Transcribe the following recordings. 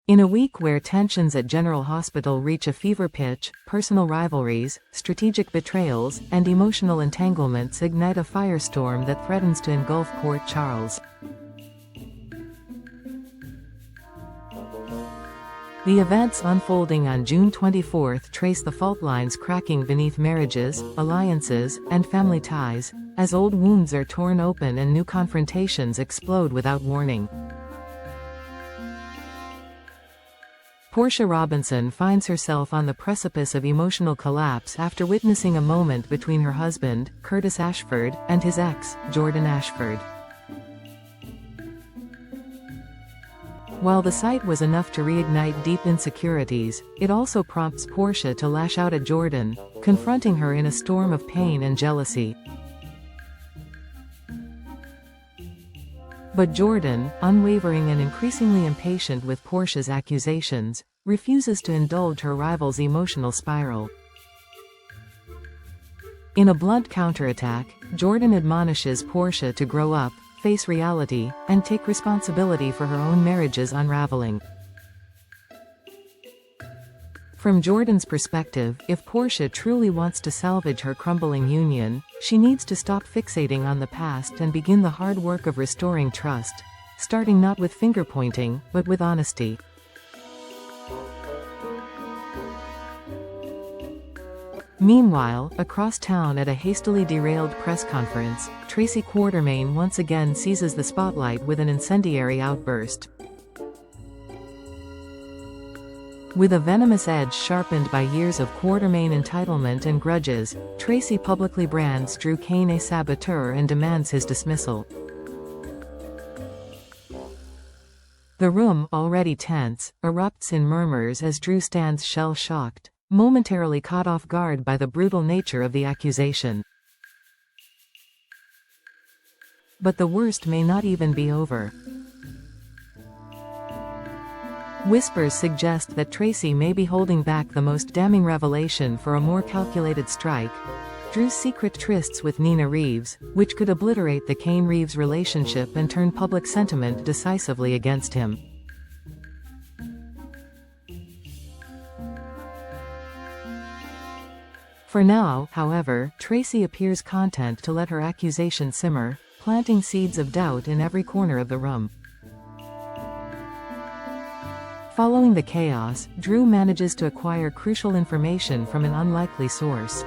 In a week where tensions at General Hospital reach a fever pitch, personal rivalries, strategic betrayals, and emotional entanglements ignite a firestorm that threatens to engulf Port Charles. The events unfolding on June 24 trace the fault lines cracking beneath marriages, alliances, and family ties, as old wounds are torn open and new confrontations explode without warning. Portia Robinson finds herself on the precipice of emotional collapse after witnessing a moment between her husband, Curtis Ashford, and his ex, Jordan Ashford. While the sight was enough to reignite deep insecurities, it also prompts Portia to lash out at Jordan, confronting her in a storm of pain and jealousy. But Jordan, unwavering and increasingly impatient with Portia's accusations, refuses to indulge her rival's emotional spiral. In a blunt counterattack, Jordan admonishes Portia to grow up, face reality, and take responsibility for her own marriage's unraveling. From Jordan's perspective, if Portia truly wants to salvage her crumbling union, she needs to stop fixating on the past and begin the hard work of restoring trust, starting not with finger-pointing, but with honesty. Meanwhile, across town at a hastily derailed press conference, Tracy Quartermaine once again seizes the spotlight with an incendiary outburst. With a venomous edge sharpened by years of Quartermaine entitlement and grudges, Tracy publicly brands Drew Cain a saboteur and demands his dismissal. The room, already tense, erupts in murmurs as Drew stands shell-shocked, momentarily caught off guard by the brutal nature of the accusation. But the worst may not even be over. Whispers suggest that Tracy may be holding back the most damning revelation for a more calculated strike: Drew's secret trysts with Nina Reeves, which could obliterate the Cain-Reeves relationship and turn public sentiment decisively against him. For now, however, Tracy appears content to let her accusation simmer, planting seeds of doubt in every corner of the room. Following the chaos, Drew manages to acquire crucial information from an unlikely source.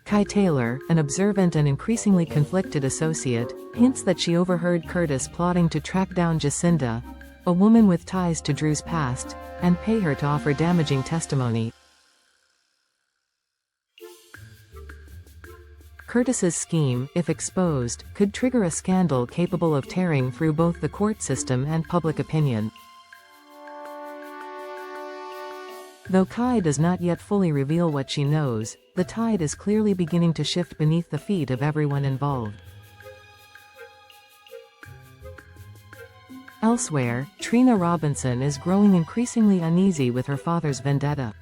Kai Taylor, an observant and increasingly conflicted associate, hints that she overheard Curtis plotting to track down Jacinda, a woman with ties to Drew's past, and pay her to offer damaging testimony. Curtis's scheme, if exposed, could trigger a scandal capable of tearing through both the court system and public opinion. Though Kai does not yet fully reveal what she knows, the tide is clearly beginning to shift beneath the feet of everyone involved. Elsewhere, Trina Robinson is growing increasingly uneasy with her father's vendetta.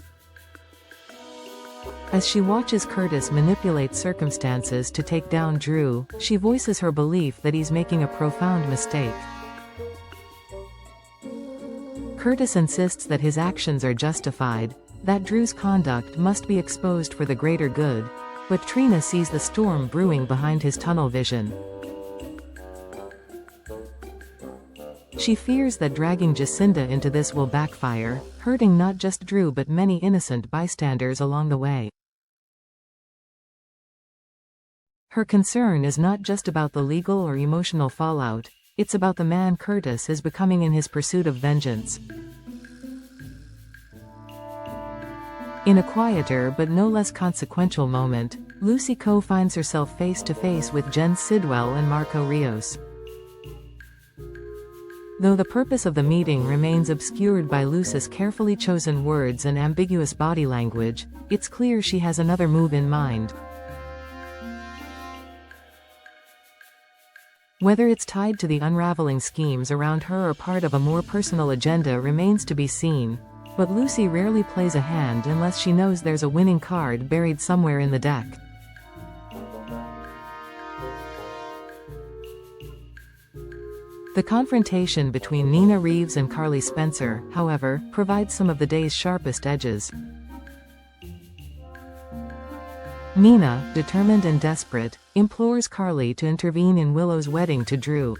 As she watches Curtis manipulate circumstances to take down Drew, she voices her belief that he's making a profound mistake. Curtis insists that his actions are justified, that Drew's conduct must be exposed for the greater good, but Trina sees the storm brewing behind his tunnel vision. She fears that dragging Jacinda into this will backfire, hurting not just Drew but many innocent bystanders along the way. Her concern is not just about the legal or emotional fallout, it's about the man Curtis is becoming in his pursuit of vengeance. In a quieter but no less consequential moment, Lucy Coe finds herself face to face with Jen Sidwell and Marco Rios. Though the purpose of the meeting remains obscured by Lucy's carefully chosen words and ambiguous body language, it's clear she has another move in mind. Whether it's tied to the unraveling schemes around her or part of a more personal agenda remains to be seen, but Lucy rarely plays a hand unless she knows there's a winning card buried somewhere in the deck. The confrontation between Nina Reeves and Carly Spencer, however, provides some of the day's sharpest edges. Nina, determined and desperate, implores Carly to intervene in Willow's wedding to Drew.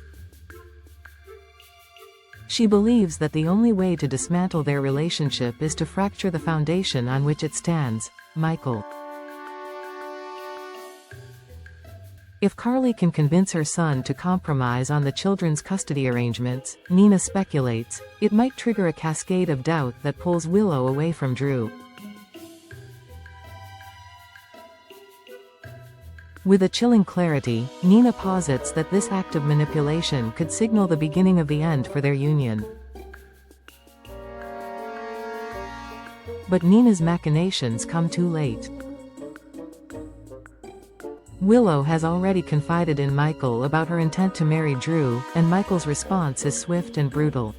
She believes that the only way to dismantle their relationship is to fracture the foundation on which it stands, Michael. If Carly can convince her son to compromise on the children's custody arrangements, Nina speculates, it might trigger a cascade of doubt that pulls Willow away from Drew. With a chilling clarity, Nina posits that this act of manipulation could signal the beginning of the end for their union. But Nina's machinations come too late. Willow has already confided in Michael about her intent to marry Drew, and Michael's response is swift and brutal.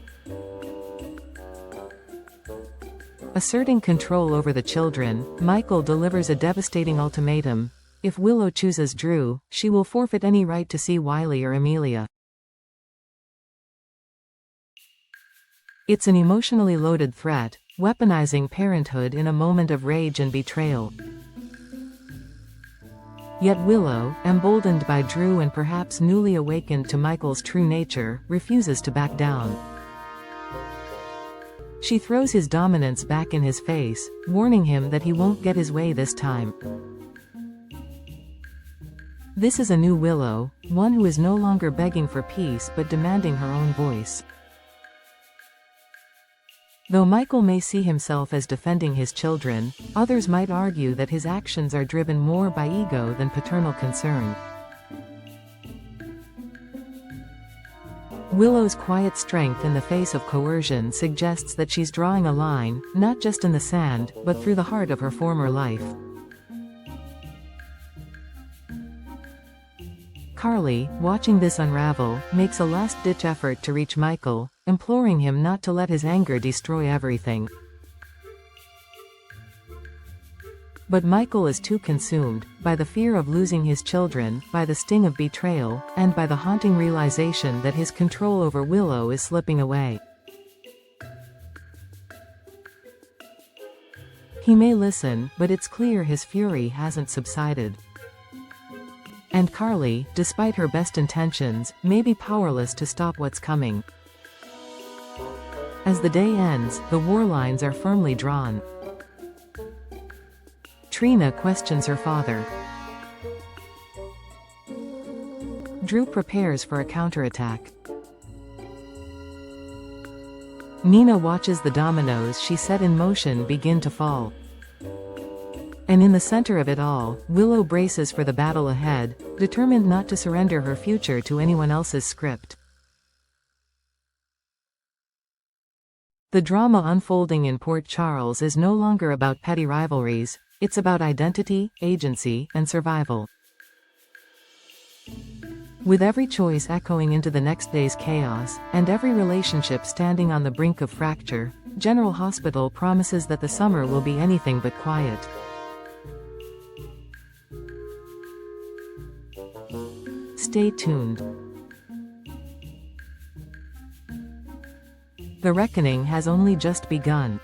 Asserting control over the children, Michael delivers a devastating ultimatum. If Willow chooses Drew, she will forfeit any right to see Wiley or Amelia. It's an emotionally loaded threat, weaponizing parenthood in a moment of rage and betrayal. Yet Willow, emboldened by Drew and perhaps newly awakened to Michael's true nature, refuses to back down. She throws his dominance back in his face, warning him that he won't get his way this time. This is a new Willow, one who is no longer begging for peace but demanding her own voice. Though Michael may see himself as defending his children, others might argue that his actions are driven more by ego than paternal concern. Willow's quiet strength in the face of coercion suggests that she's drawing a line, not just in the sand, but through the heart of her former life. Carly, watching this unravel, makes a last-ditch effort to reach Michael, imploring him not to let his anger destroy everything. But Michael is too consumed, by the fear of losing his children, by the sting of betrayal, and by the haunting realization that his control over Willow is slipping away. He may listen, but it's clear his fury hasn't subsided. And Carly, despite her best intentions, may be powerless to stop what's coming. As the day ends, the war lines are firmly drawn. Trina questions her father. Drew prepares for a counterattack. Nina watches the dominoes she set in motion begin to fall. And in the center of it all, Willow braces for the battle ahead, determined not to surrender her future to anyone else's script. The drama unfolding in Port Charles is no longer about petty rivalries, it's about identity, agency, and survival. With every choice echoing into the next day's chaos, and every relationship standing on the brink of fracture, General Hospital promises that the summer will be anything but quiet. Stay tuned. The reckoning has only just begun.